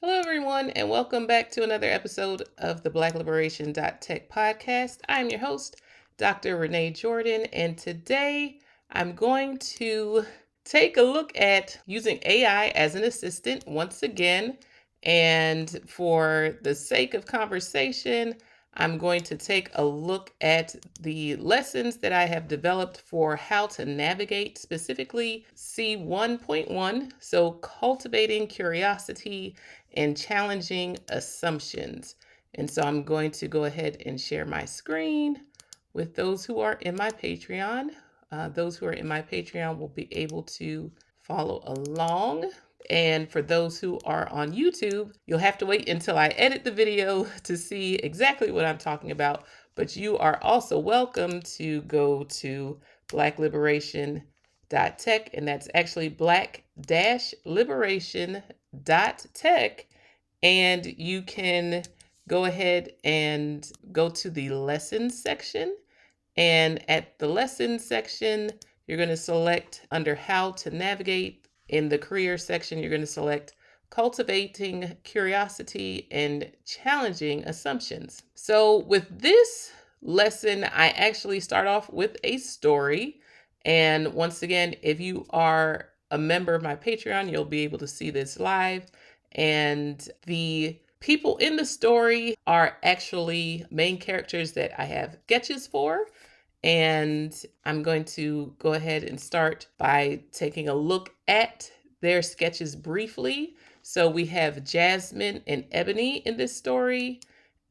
Hello, everyone, and welcome back to another episode of the Black-Liberation.Tech podcast. I'm your host, Dr. Renee Jordan, and today I'm going to take a look at using AI as an assistant once again. And for the sake of conversation, I'm going to take a look at the lessons that I have developed for how to navigate specifically C1.1, so cultivating curiosity and challenging assumptions. And so I'm going to go ahead and share my screen with those who are in my Patreon. Those who are in my Patreon will be able to follow along. And for those who are on YouTube, you'll have to wait until I edit the video to see exactly what I'm talking about. But you are also welcome to go to Black-Liberation.Tech, and that's actually Black-Liberation.Tech. And you can go ahead and go to the lessons section. And at the lessons section, you're going to select under how to navigate. In the career section, you're going to select cultivating curiosity and challenging assumptions. So with this lesson, I actually start off with a story. And once again, if you are a member of my Patreon, you'll be able to see this live. And the people in the story are actually main characters that I have sketches for. And I'm going to go ahead and start by taking a look at their sketches briefly. So we have Jasmine and Ebony in this story.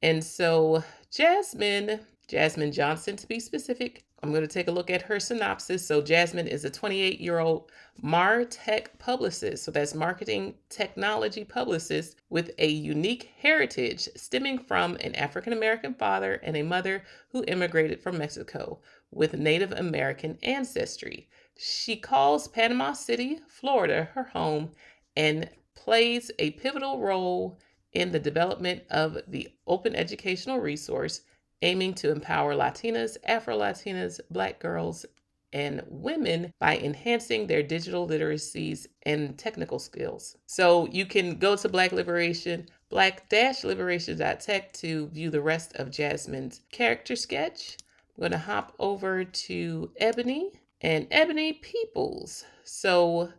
And so Jasmine Johnson to be specific, I'm going to take a look at her synopsis. So Jasmine is a 28-year-old MarTech publicist. So that's marketing technology publicist with a unique heritage stemming from an African-American father and a mother who immigrated from Mexico with Native American ancestry. She calls Panama City, Florida, her home and plays a pivotal role in the development of the open educational resource aiming to empower Latinas, Afro-Latinas, Black girls, and women by enhancing their digital literacies and technical skills. So you can go to Black-Liberation.Tech to view the rest of Jasmine's character sketch. I'm going to hop over to Ebony and Ebony Peoples. So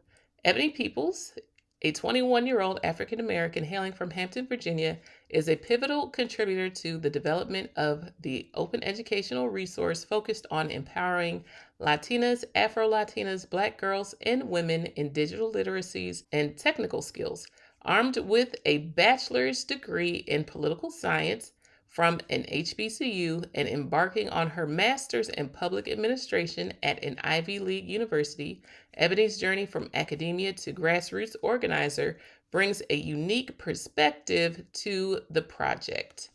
Ebony Peoples, a 21-year-old African-American hailing from Hampton, Virginia, is a pivotal contributor to the development of the open educational resource focused on empowering Latinas, Afro-Latinas, Black girls, and women in digital literacies and technical skills. Armed with a bachelor's degree in political science from an HBCU and embarking on her master's in public administration at an Ivy League university, Ebony's journey from academia to grassroots organizer brings a unique perspective to the project.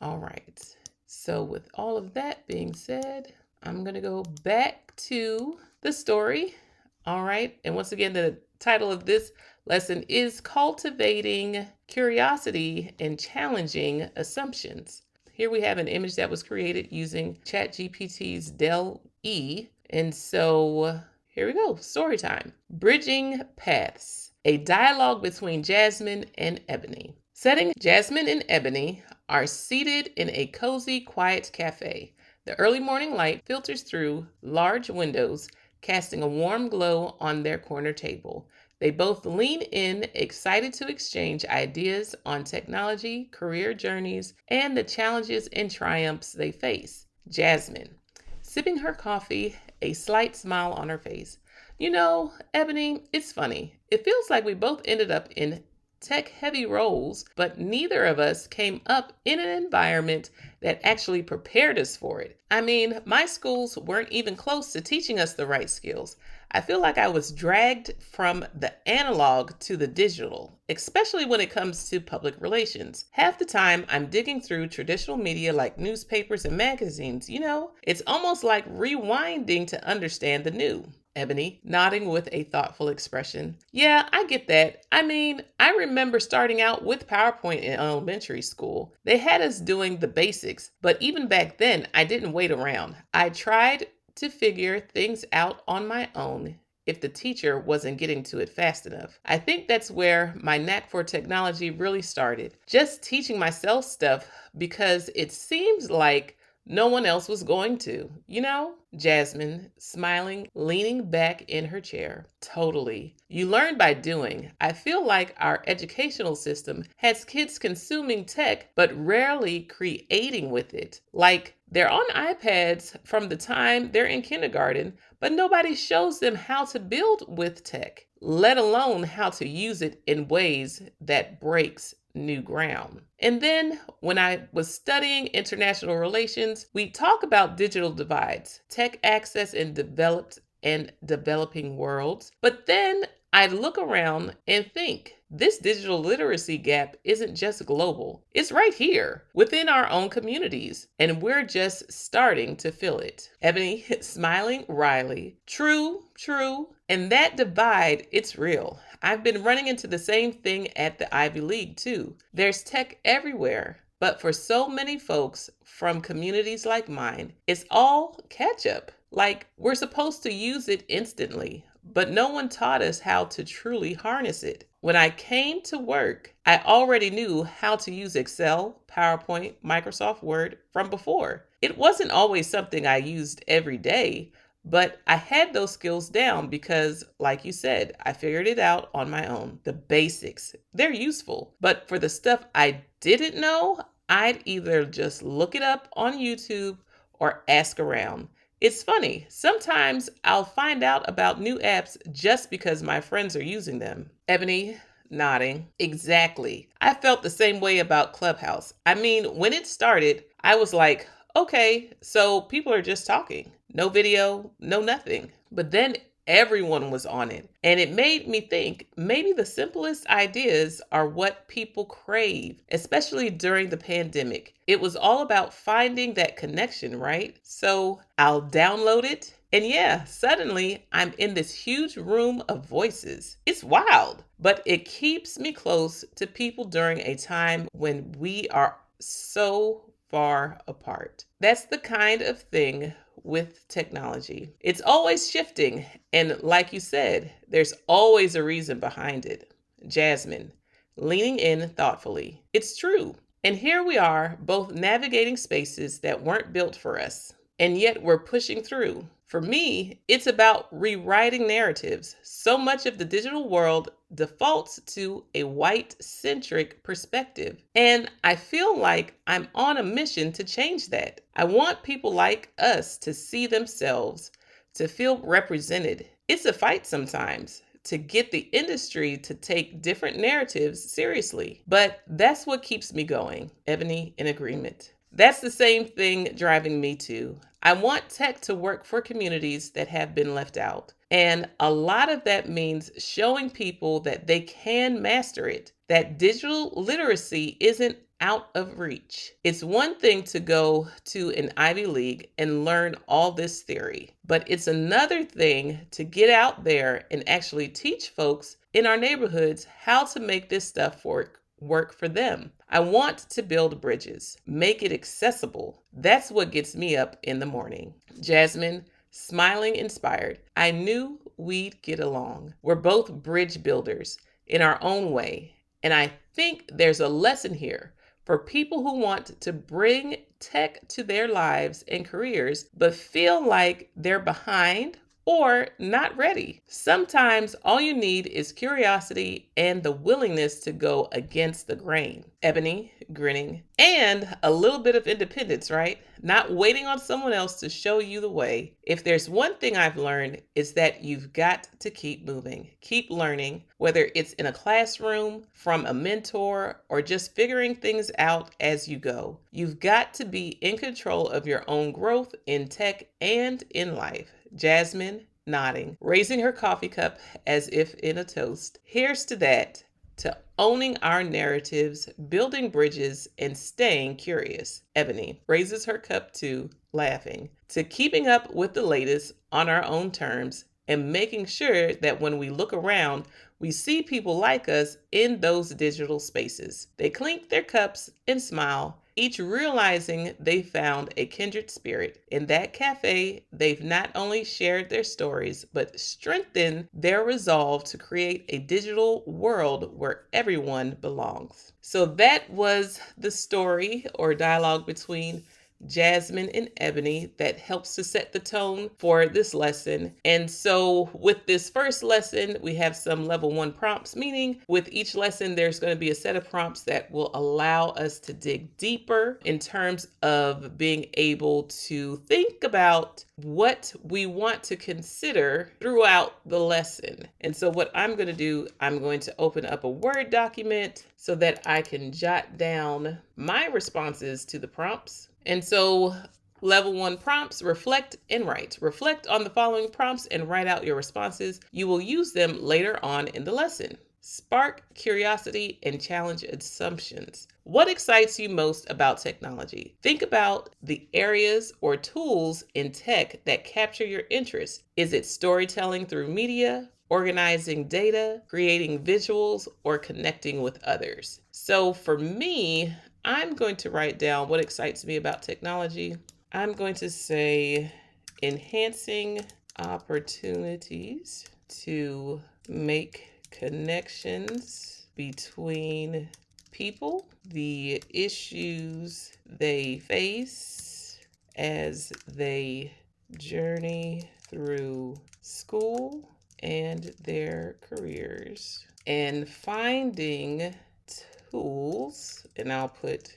All right. So with all of that being said, I'm going to go back to the story. All right. And once again, the title of this lesson is Cultivating Curiosity and Challenging Assumptions. Here we have an image that was created using ChatGPT's Del-E. And so here we go. Story time. Bridging Paths. A dialogue between Jasmine and Ebony. Setting: Jasmine and Ebony are seated in a cozy, quiet cafe. The early morning light filters through large windows, casting a warm glow on their corner table. They both lean in, excited to exchange ideas on technology, career journeys, and the challenges and triumphs they face. Jasmine, sipping her coffee, a slight smile on her face. You know, Ebony, it's funny. It feels like we both ended up in tech-heavy roles, but neither of us came up in an environment that actually prepared us for it. I mean, my schools weren't even close to teaching us the right skills. I feel like I was dragged from the analog to the digital, especially when it comes to public relations. Half the time, I'm digging through traditional media like newspapers and magazines. You know, it's almost like rewinding to understand the new. Ebony, nodding with a thoughtful expression. Yeah, I get that. I mean, I remember starting out with PowerPoint in elementary school. They had us doing the basics, but even back then, I didn't wait around. I tried to figure things out on my own. if the teacher wasn't getting to it fast enough. I think that's where my knack for technology really started. Just teaching myself stuff because it seems like no one else was going to. Jasmine, smiling, leaning back in her chair. Totally. You learn by doing. I feel like our educational system has kids consuming tech, but rarely creating with it. Like they're on iPads from the time they're in kindergarten, but nobody shows them how to build with tech, let alone how to use it in ways that breaks new ground. And then when I was studying international relations, we talk about digital divides, tech access in developed and developing worlds. But then I look around and think this digital literacy gap isn't just global. It's right here within our own communities, and we're just starting to fill it. Ebony, smiling wryly. True, true. And that divide, it's real. I've been running into the same thing at the Ivy League too. There's tech everywhere, but for so many folks from communities like mine, it's all catch up. Like we're supposed to use it instantly, but no one taught us how to truly harness it. When I came to work, I already knew how to use Excel, PowerPoint, Microsoft Word from before. It wasn't always something I used every day, but I had those skills down because, like you said, I figured it out on my own. The basics, they're useful. But for the stuff I didn't know, I'd either just look it up on YouTube or ask around. It's funny, sometimes I'll find out about new apps just because my friends are using them. Ebony, nodding. Exactly. I felt the same way about Clubhouse. I mean, when it started, I was like, okay, so people are just talking. No video, no nothing. But then everyone was on it. And it made me think maybe the simplest ideas are what people crave, especially during the pandemic. It was all about finding that connection, right? So I'll download it. And yeah, suddenly I'm in this huge room of voices. It's wild, but it keeps me close to people during a time when we are so far apart. That's the kind of thing with technology. It's always shifting, and like you said, there's always a reason behind it. Jasmine, leaning in thoughtfully. It's true. And here we are, both navigating spaces that weren't built for us, and yet we're pushing through. For me, it's about rewriting narratives. So much of the digital world defaults to a white-centric perspective, and I feel like I'm on a mission to change that. I want people like us to see themselves, to feel represented. It's a fight sometimes to get the industry to take different narratives seriously, but that's what keeps me going. Ebony, in agreement. That's the same thing driving me too. I want tech to work for communities that have been left out. And a lot of that means showing people that they can master it, that digital literacy isn't out of reach. It's one thing to go to an Ivy League and learn all this theory, but it's another thing to get out there and actually teach folks in our neighborhoods how to make this stuff work for them. I want to build bridges, make it accessible. That's what gets me up in the morning. Jasmine, smiling inspired. I knew we'd get along. We're both bridge builders in our own way. And I think there's a lesson here for people who want to bring tech to their lives and careers, but feel like they're behind or not ready. Sometimes all you need is curiosity and the willingness to go against the grain. Ebony, grinning, and a little bit of independence, right? Not waiting on someone else to show you the way. If there's one thing I've learned, is that you've got to keep moving, keep learning, whether it's in a classroom, from a mentor, or just figuring things out as you go. You've got to be in control of your own growth in tech and in life. Jasmine, nodding, raising her coffee cup as if in a toast. Here's to that, to owning our narratives, building bridges, and staying curious. Ebony raises her cup too, laughing, to keeping up with the latest on our own terms and making sure that when we look around, we see people like us in those digital spaces. They clink their cups and smile, each realizing they found a kindred spirit. In that cafe, they've not only shared their stories, but strengthened their resolve to create a digital world where everyone belongs. So that was the story or dialogue between Jasmine and Ebony that helps to set the tone for this lesson. And so with this first lesson, we have some level 1 prompts, meaning with each lesson, there's going to be a set of prompts that will allow us to dig deeper in terms of being able to think about what we want to consider throughout the lesson. And so what I'm going to do, I'm going to open up a Word document so that I can jot down my responses to the prompts. And so level 1 prompts, reflect and write. Reflect on the following prompts and write out your responses. You will use them later on in the lesson. Spark curiosity and challenge assumptions. What excites you most about technology? Think about the areas or tools in tech that capture your interest. Is it storytelling through media, organizing data, creating visuals, or connecting with others? So for me, I'm going to write down what excites me about technology. I'm going to say enhancing opportunities to make connections between people, the issues they face as they journey through school and their careers, and finding tools, and I'll put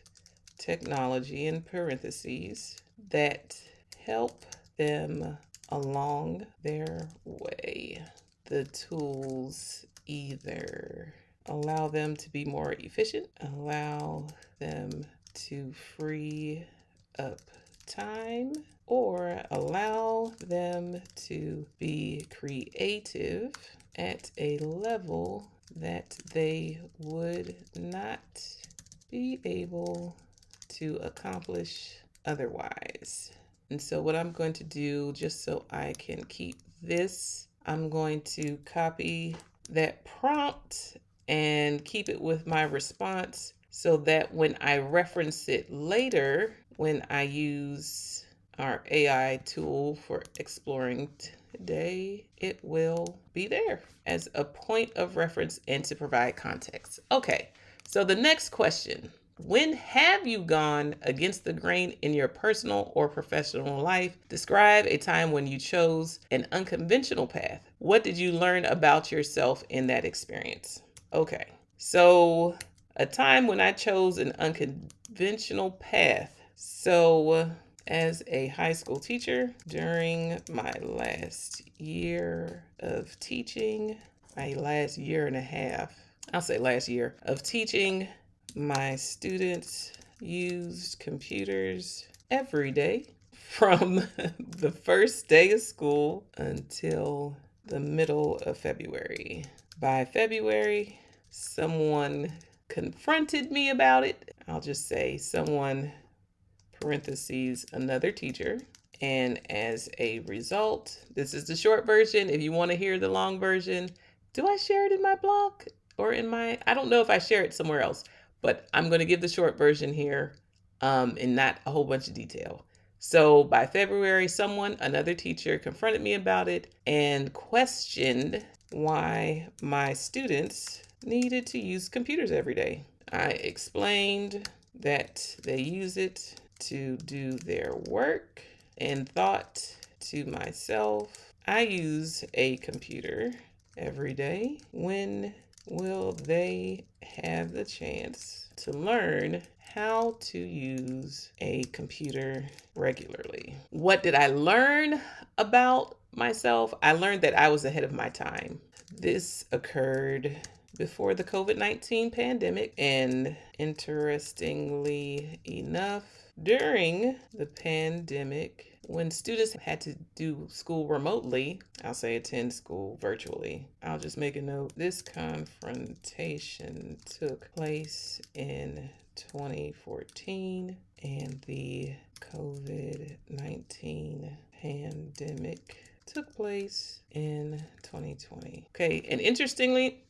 technology in parentheses, that help them along their way. The tools either allow them to be more efficient, allow them to free up time, or allow them to be creative at a level that they would not be able to accomplish otherwise. And so what I'm going to do, just so I can keep this, I'm going to copy that prompt and keep it with my response so that when I reference it later, when I use our AI tool for exploring today, it will be there as a point of reference and to provide context. Okay, so the next question. When have you gone against the grain in your personal or professional life? Describe a time when you chose an unconventional path. What did you learn about yourself in that experience? Okay, so a time when I chose an unconventional path. So as a high school teacher, during my last year of teaching, my last year and a half, I'll say last year of teaching, my students used computers every day from the first day of school until the middle of February. By February, someone confronted me about it. I'll just say someone, parentheses, another teacher. And as a result, this is the short version. If you want to hear the long version, do I share it in my blog or I don't know if I share it somewhere else, but I'm going to give the short version here and not a whole bunch of detail. So by February, another teacher, confronted me about it and questioned why my students needed to use computers every day. I explained that they use it to do their work and thought to myself, I use a computer every day. When will they have the chance to learn how to use a computer regularly? What did I learn about myself? I learned that I was ahead of my time. This occurred before the COVID-19 pandemic, and interestingly enough, during the pandemic, when students had to do school remotely, I'll say attend school virtually. I'll just make a note. This confrontation took place in 2014, and the COVID-19 pandemic took place in 2020. Okay, and interestingly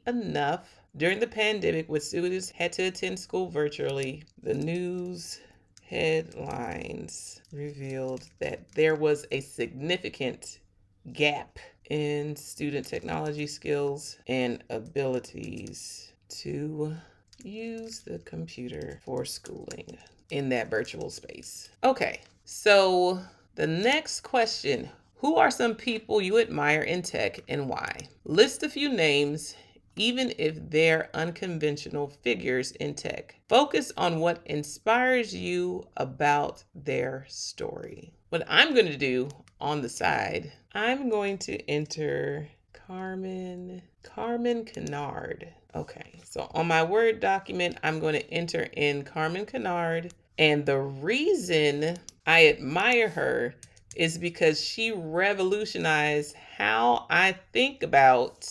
enough, During the pandemic, when students had to attend school virtually, the news headlines revealed that there was a significant gap in student technology skills and abilities to use the computer for schooling in that virtual space. Okay, so the next question: who are some people you admire in tech and why? List a few names, even if they're unconventional figures in tech. Focus on what inspires you about their story. What I'm going to do on the side, I'm going to enter Carmen Kennard. Okay, so on my Word document, I'm going to enter in Carmen Kennard. And the reason I admire her is because she revolutionized how I think about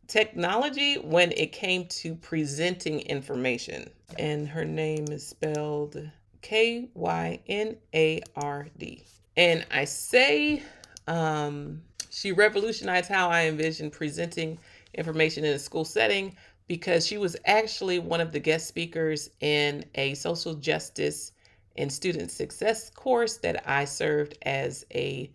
technology when it came to presenting information. And her name is spelled Kynard. And I say she revolutionized how I envision presenting information in a school setting because she was actually one of the guest speakers in a social justice and student success course that I served as a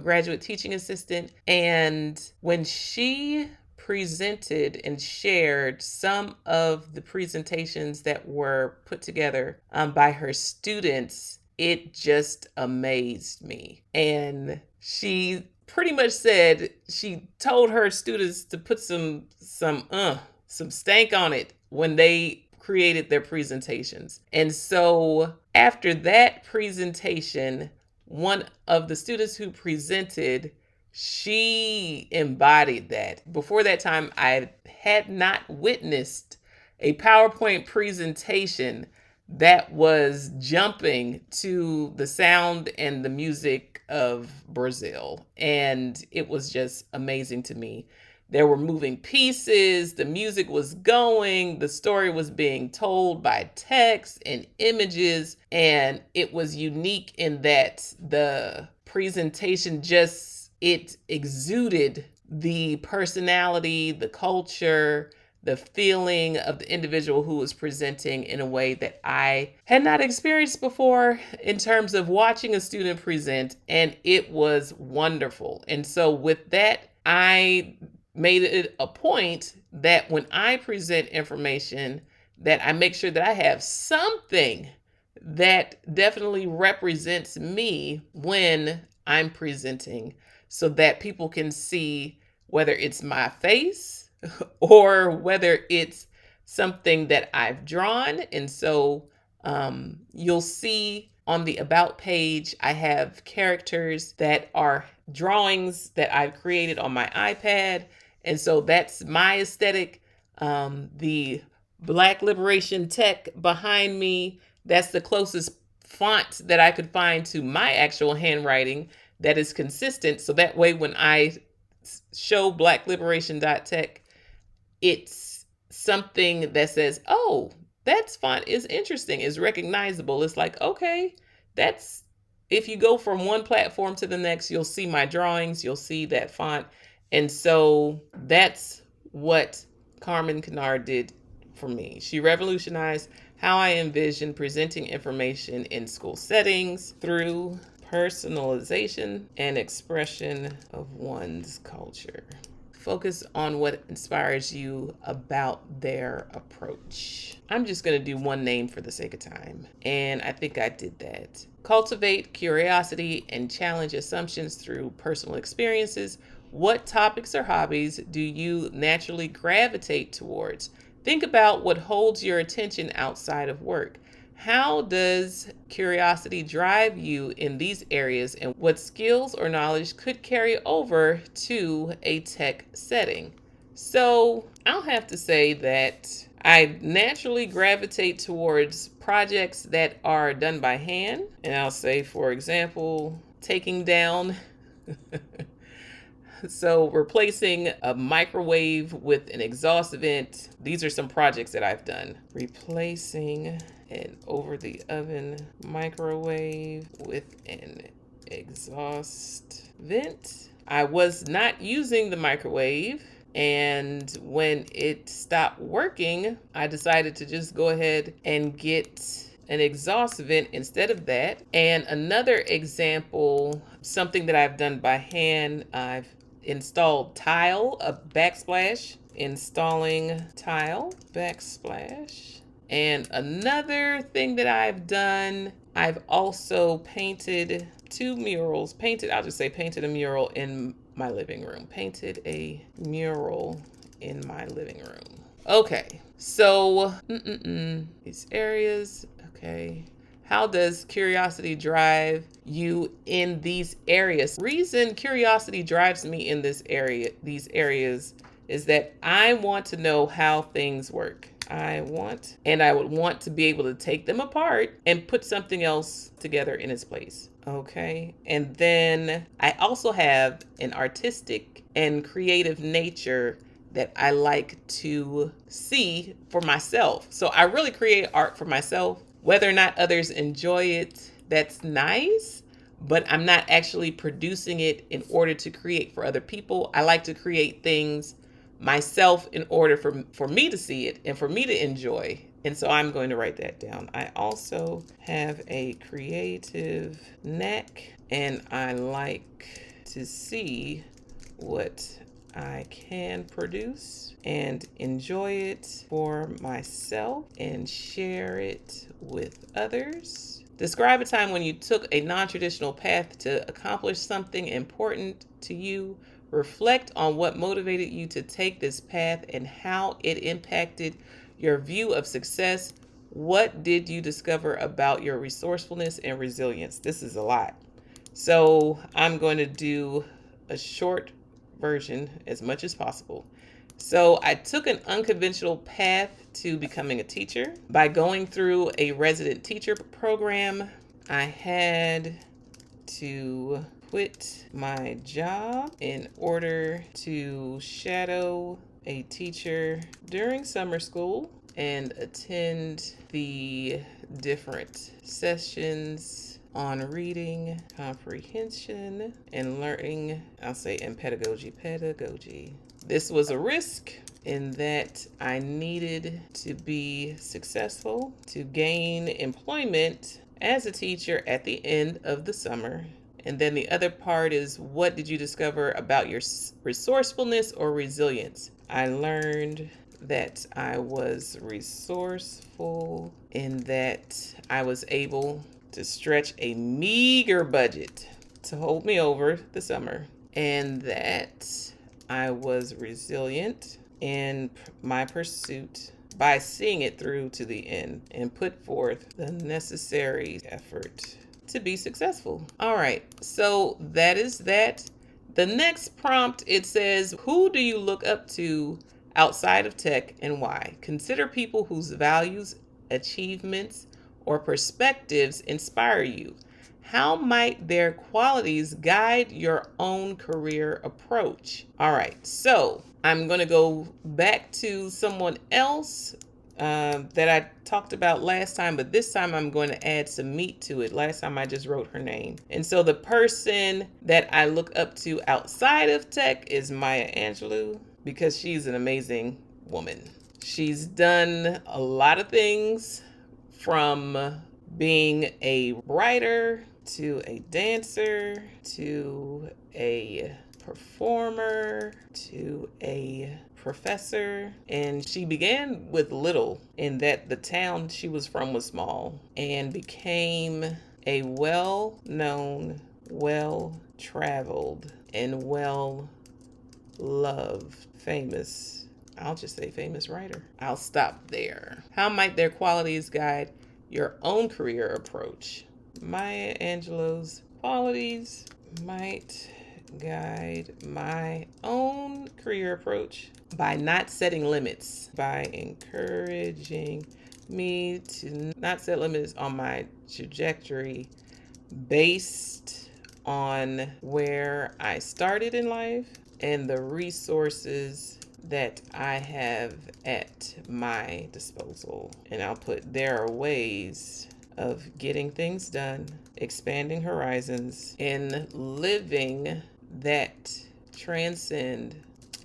graduate teaching assistant. And when she presented and shared some of the presentations that were put together by her students, it just amazed me. And she pretty much said she told her students to put some stank on it when they created their presentations. And so after that presentation, one of the students who presented, she embodied that. Before that time, I had not witnessed a PowerPoint presentation that was jumping to the sound and the music of Brazil. And it was just amazing to me. There were moving pieces, the music was going, the story was being told by text and images, and it was unique in that the presentation it exuded the personality, the culture, the feeling of the individual who was presenting in a way that I had not experienced before in terms of watching a student present, and it was wonderful. And so with that, I made it a point that when I present information, that I make sure that I have something that definitely represents me when I'm presenting, so that people can see whether it's my face or whether it's something that I've drawn. And so you'll see on the About page, I have characters that are drawings that I've created on my iPad. And so that's my aesthetic. The Black-Liberation.Tech behind me, that's the closest font that I could find to my actual handwriting that is consistent. So that way, when I show Black-Liberation.Tech, it's something that says, oh, that font is interesting, is recognizable. It's like, okay, that's, if you go from one platform to the next, you'll see my drawings, you'll see that font. And so that's what Carmen Kennard did for me. She revolutionized how I envision presenting information in school settings through personalization and expression of one's culture. Focus on what inspires you about their approach. I'm just going to do one name for the sake of time, and I think I did that. Cultivate curiosity and challenge assumptions through personal experiences. What topics or hobbies do you naturally gravitate towards? Think about what holds your attention outside of work. How does curiosity drive you in these areas, and what skills or knowledge could carry over to a tech setting? So I'll have to say that I naturally gravitate towards projects that are done by hand. And I'll say, for example, taking down so replacing a microwave with an exhaust vent. These are some projects that I've done. Replacing an over-the-oven microwave with an exhaust vent. I was not using the microwave And when it stopped working, I decided to just go ahead and get an exhaust vent instead of that. And another example, something that I've done by hand, I've installed tile, a backsplash, installing tile, backsplash. And another thing that I've done, I've also painted two murals. I'll just say painted a mural in my living room. Painted a mural in my living room. Okay, so these areas, okay. How does curiosity drive you in these areas? Reason curiosity drives me in these areas, is that I want to know how things work. I would want to be able to take them apart and put something else together in its place. Okay. And then I also have an artistic and creative nature that I like to see for myself. So I really create art for myself. Whether or not others enjoy it, that's nice, but I'm not actually producing it in order to create for other people. I like to create things myself in order for me to see it and for me to enjoy. And so I'm going to write that down. I also have a creative knack, and I like to see what I can produce and enjoy it for myself and share it with others. Describe a time when you took a non-traditional path to accomplish something important to you. Reflect on what motivated you to take this path and how it impacted your view of success. What did you discover about your resourcefulness and resilience? This is a lot. So I'm going to do a short version as much as possible. So I took an unconventional path to becoming a teacher. By going through a resident teacher program, I had to quit my job in order to shadow a teacher during summer school and attend the different sessions on reading, comprehension, and learning, and pedagogy. This was a risk in that I needed to be successful to gain employment as a teacher at the end of the summer. And then the other part is, what did you discover about your resourcefulness or resilience? I learned that I was resourceful in that I was able to stretch a meager budget to hold me over the summer, and that I was resilient in my pursuit by seeing it through to the end and put forth the necessary effort to be successful. All right, so that is that. The next prompt, it says, who do you look up to outside of tech and why? Consider people whose values, achievements, or perspectives inspire you. How might their qualities guide your own career approach? All right, so I'm going to go back to someone else that I talked about last time, but this time I'm going to add some meat to it. Last time I just wrote her name. And so the person that I look up to outside of tech is Maya Angelou, because she's an amazing woman. She's done a lot of things, from being a writer to a dancer to a performer to a professor. And she began with little, in that the town she was from was small, and became a well-known, well-traveled, and well-loved, I'll just say famous writer. I'll stop there. How might their qualities guide your own career approach? Maya Angelou's qualities might guide my own career approach by not setting limits, by encouraging me to not set limits on my trajectory based on where I started in life and the resources that I have at my disposal. And I'll put, there are ways of getting things done, expanding horizons, and living that transcend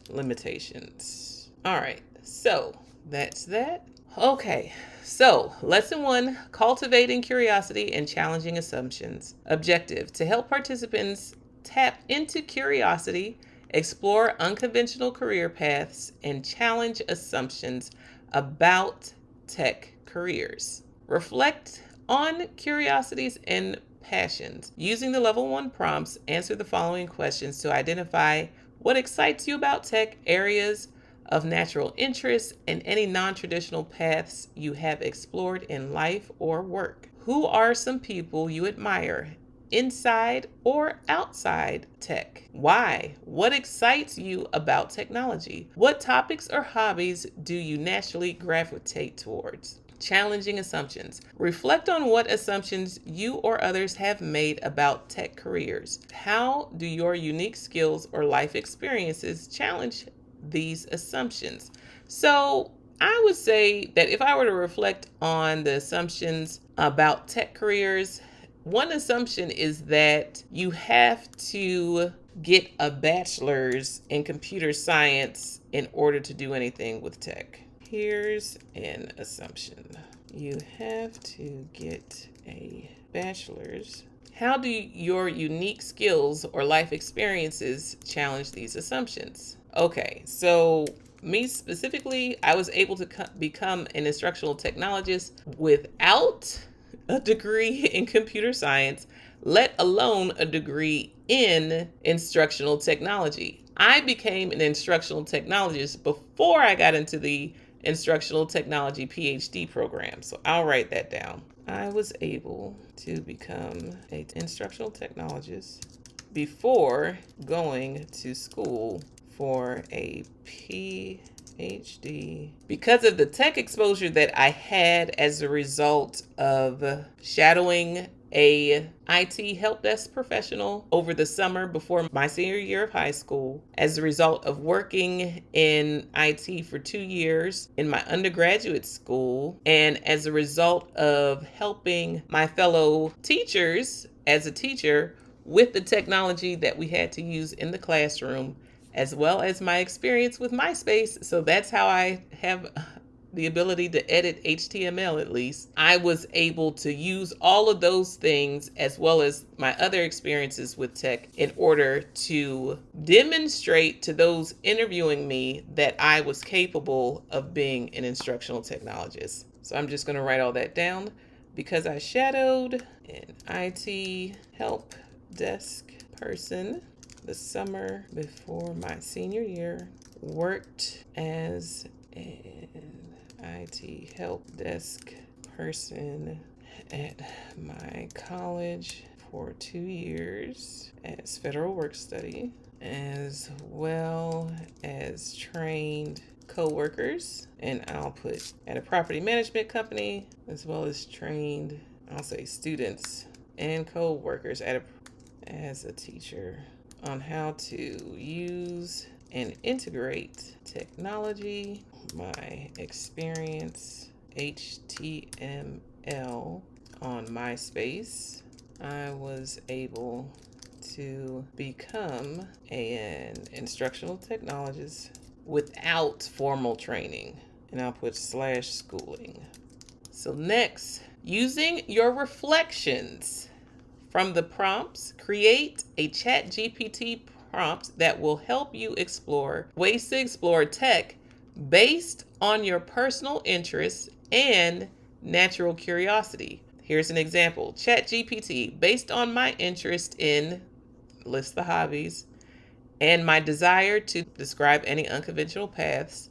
limitations. All right, so that's that. Okay, so lesson 1, cultivating curiosity and challenging assumptions. Objective: to help participants tap into curiosity, explore unconventional career paths, and challenge assumptions about tech careers. Reflect on curiosities and passions. Using the level 1 prompts, answer the following questions to identify what excites you about tech, areas of natural interest, and any non-traditional paths you have explored in life or work. Who are some people you admire, inside or outside tech? Why? What excites you about technology? What topics or hobbies do you naturally gravitate towards? Challenging assumptions. Reflect on what assumptions you or others have made about tech careers. How do your unique skills or life experiences challenge these assumptions? So I would say that if I were to reflect on the assumptions about tech careers, one assumption is that you have to get a bachelor's in computer science in order to do anything with tech. Here's an assumption. You have to get a bachelor's. How do your unique skills or life experiences challenge these assumptions? Okay, so me specifically, I was able to become an instructional technologist without a degree in computer science, let alone a degree in instructional technology. I became an instructional technologist before I got into the instructional technology PhD program. So I'll write that down. I was able to become an instructional technologist before going to school for a PhD because of the tech exposure that I had as a result of shadowing a IT help desk professional over the summer before my senior year of high school, as a result of working in IT for 2 years in my undergraduate school, and as a result of helping my fellow teachers as a teacher with the technology that we had to use in the classroom, as well as my experience with MySpace. So that's how I have the ability to edit HTML. At least I was able to use all of those things, as well as my other experiences with tech, in order to demonstrate to those interviewing me that I was capable of being an instructional technologist. So I'm just going to write all that down. Because I shadowed an IT help desk person the summer before my senior year, worked as an IT help desk person at my college for 2 years as federal work study, as well as trained co-workers, and I'll put at a property management company, as well as trained, I'll say, students and co-workers as a teacher on how to use and integrate technology. My experience, HTML on MySpace. I was able to become an instructional technologist without formal training, and I'll put /schooling. So next, using your reflections from the prompts, create a ChatGPT prompt that will help you explore ways to explore tech based on your personal interests and natural curiosity. Here's an example. ChatGPT, based on my interest in, list the hobbies, and my desire to describe any unconventional paths,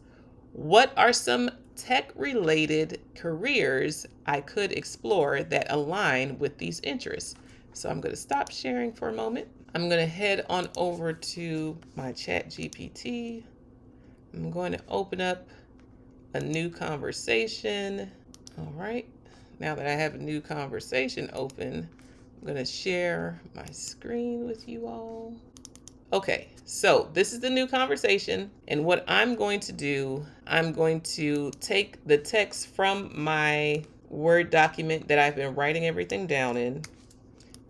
what are some tech-related careers I could explore that align with these interests? So I'm going to stop sharing for a moment. I'm going to head on over to my ChatGPT. I'm going to open up a new conversation. All right. Now that I have a new conversation open, I'm going to share my screen with you all. Okay, so this is the new conversation, and what I'm going to do, I'm going to take the text from my Word document that I've been writing everything down in,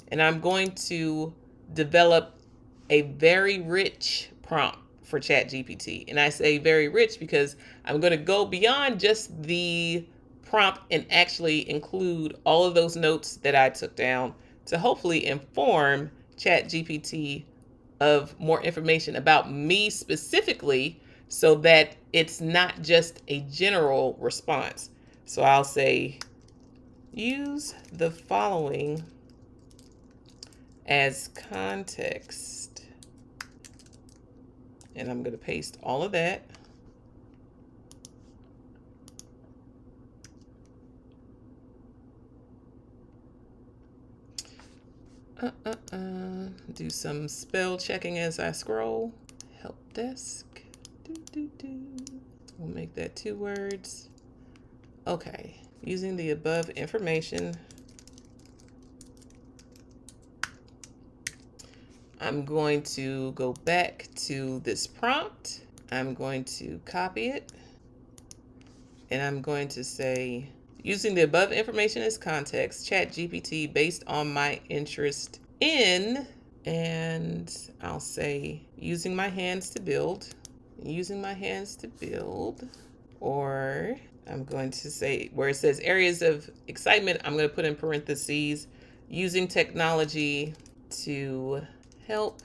and I'm going to develop a very rich prompt. for ChatGPT. And I say very rich because I'm going to go beyond just the prompt and actually include all of those notes that I took down to hopefully inform ChatGPT of more information about me specifically, so that it's not just a general response. So I'll say, use the following as context. And I'm going to paste all of that. Do some spell checking as I scroll. Help desk. We'll make that 2 words. Okay. Using the above information, I'm going to go back to this prompt. I'm going to copy it. And I'm going to say, using the above information as context, ChatGPT based on my interest in, and I'll say, using my hands to build, or I'm going to say, where it says areas of excitement, I'm going to put in parentheses, using technology to help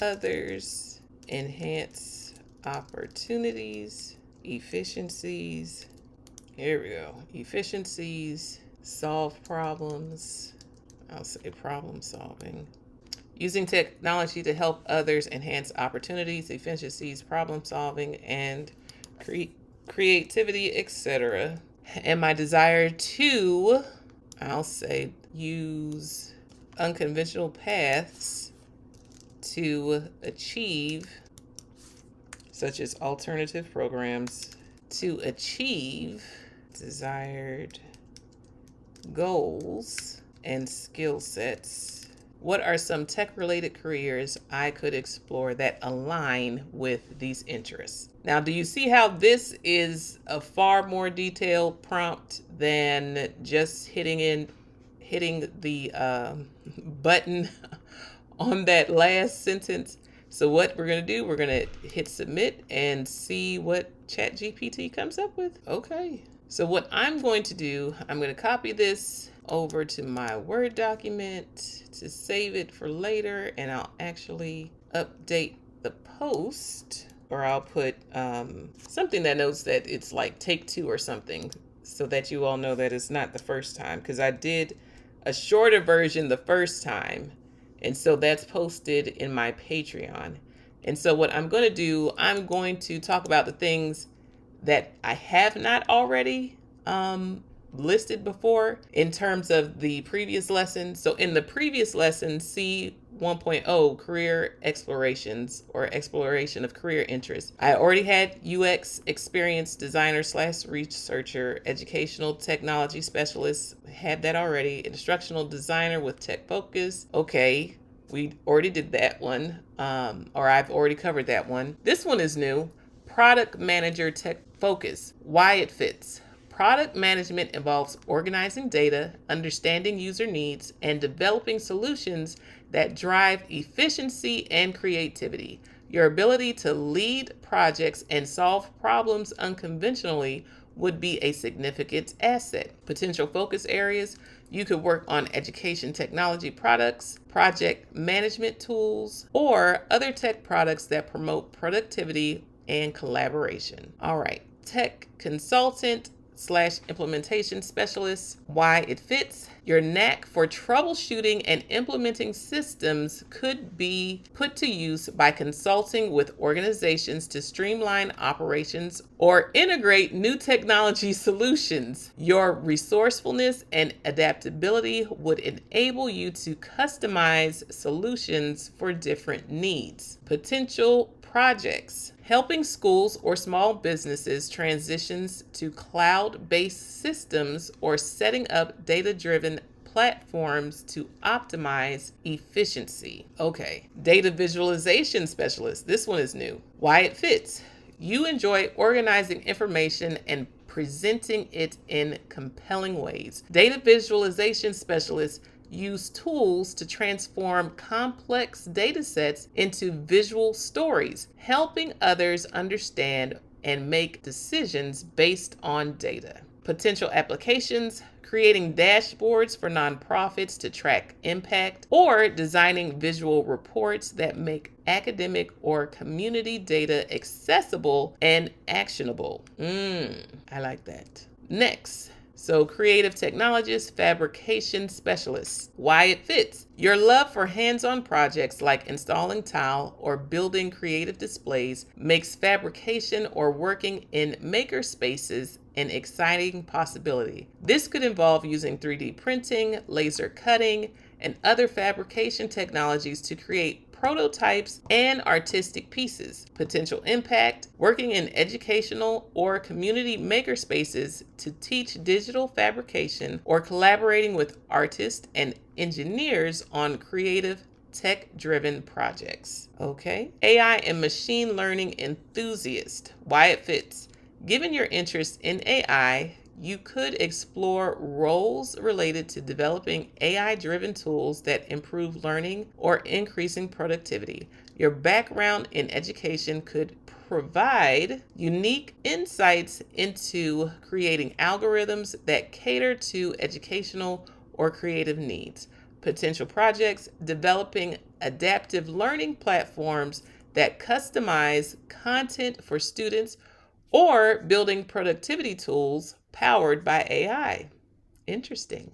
others, enhance opportunities, efficiencies. Here we go. Efficiencies, solve problems. I'll say problem solving. Using technology to help others, enhance opportunities, efficiencies, problem solving, and creativity, etc. And my desire to, I'll say, use unconventional paths to achieve, such as alternative programs, to achieve desired goals and skill sets. What are some tech-related careers I could explore that align with these interests? Now, do you see how this is a far more detailed prompt than just hitting the button on that last sentence? So what we're going to do, we're going to hit submit and see what ChatGPT comes up with. Okay. So what I'm going to do, I'm going to copy this over to my Word document to save it for later, and I'll actually update the post, or I'll put something that notes that it's like take 2 or something, so that you all know that it's not the first time, because I did a shorter version the first time. And so that's posted in my Patreon. And so what I'm going to do, I'm going to talk about the things that I have not already listed before in terms of the previous lesson. So in the previous lesson, C1.0, career explorations, or exploration of career interests, I already had UX experience designer / researcher, educational technology specialist, had that already, instructional designer with tech focus. Okay, we already did that one, or I've already covered that one. This one is new. Product manager tech focus, why it fits. Product management involves organizing data, understanding user needs, and developing solutions that drive efficiency and creativity. Your ability to lead projects and solve problems unconventionally would be a significant asset. Potential focus areas: you could work on education technology products, project management tools, or other tech products that promote productivity and collaboration. All right, tech consultant / implementation specialist, why it fits. Your knack for troubleshooting and implementing systems could be put to use by consulting with organizations to streamline operations or integrate new technology solutions. Your resourcefulness and adaptability would enable you to customize solutions for different needs. Potential projects: helping schools or small businesses transitions to cloud-based systems or setting up data-driven platforms to optimize efficiency. Okay, data visualization specialist. This one is new. Why it fits. You enjoy organizing information and presenting it in compelling ways. Data visualization specialist, use tools to transform complex data sets into visual stories, helping others understand and make decisions based on data. Potential applications: creating dashboards for nonprofits to track impact, or designing visual reports that make academic or community data accessible and actionable. I like that. Next, creative technologists, fabrication specialists. Why it fits. Your love for hands-on projects like installing tile or building creative displays makes fabrication or working in maker spaces an exciting possibility. This could involve using 3D printing, laser cutting, and other fabrication technologies to create prototypes and artistic pieces. Potential impact: working in educational or community makerspaces to teach digital fabrication, or collaborating with artists and engineers on creative tech-driven projects. Okay. AI and machine learning enthusiast. Why it fits. Given your interest in AI, you could explore roles related to developing AI-driven tools that improve learning or increasing productivity. Your background in education could provide unique insights into creating algorithms that cater to educational or creative needs. Potential projects: developing adaptive learning platforms that customize content for students, or building productivity tools powered by AI. Interesting.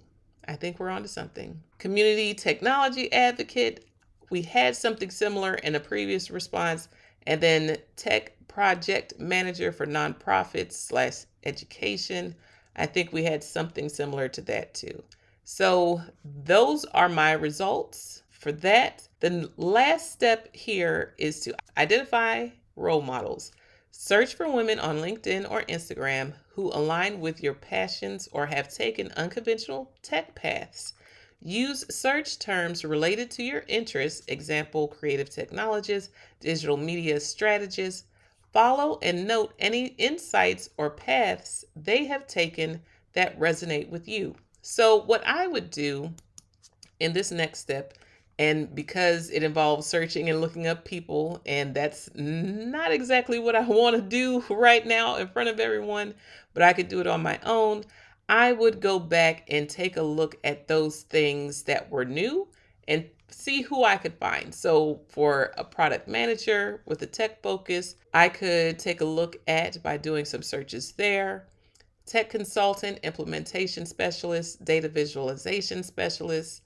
I think we're onto something. Community technology advocate. We had something similar in a previous response. And then tech project manager for nonprofits/education. I think we had something similar to that too. So those are my results for that. The last step here is to identify role models. Search for women on LinkedIn or Instagram who align with your passions or have taken unconventional tech paths. Use search terms related to your interests, example, creative technologists, digital media strategists. Follow and note any insights or paths they have taken that resonate with you. So what I would do in this next step, and because it involves searching and looking up people, and that's not exactly what I want to do right now in front of everyone, but I could do it on my own, I would go back and take a look at those things that were new and see who I could find. So for a product manager with a tech focus, I could take a look at by doing some searches there. Tech consultant, implementation specialist, data visualization specialist,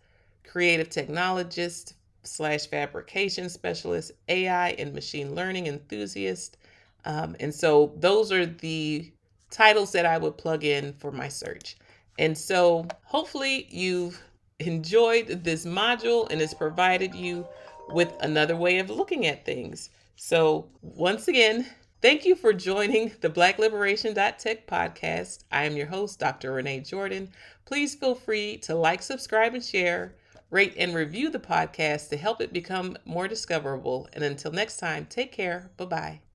creative technologist/fabrication specialist, AI and machine learning enthusiast. And so those are the titles that I would plug in for my search. And so hopefully you've enjoyed this module and it's provided you with another way of looking at things. So once again, thank you for joining the Black-Liberation.Tech podcast. I am your host, Dr. Renee Jordan. Please feel free to like, subscribe, and share, rate, and review the podcast to help it become more discoverable. And until next time, take care. Bye-bye.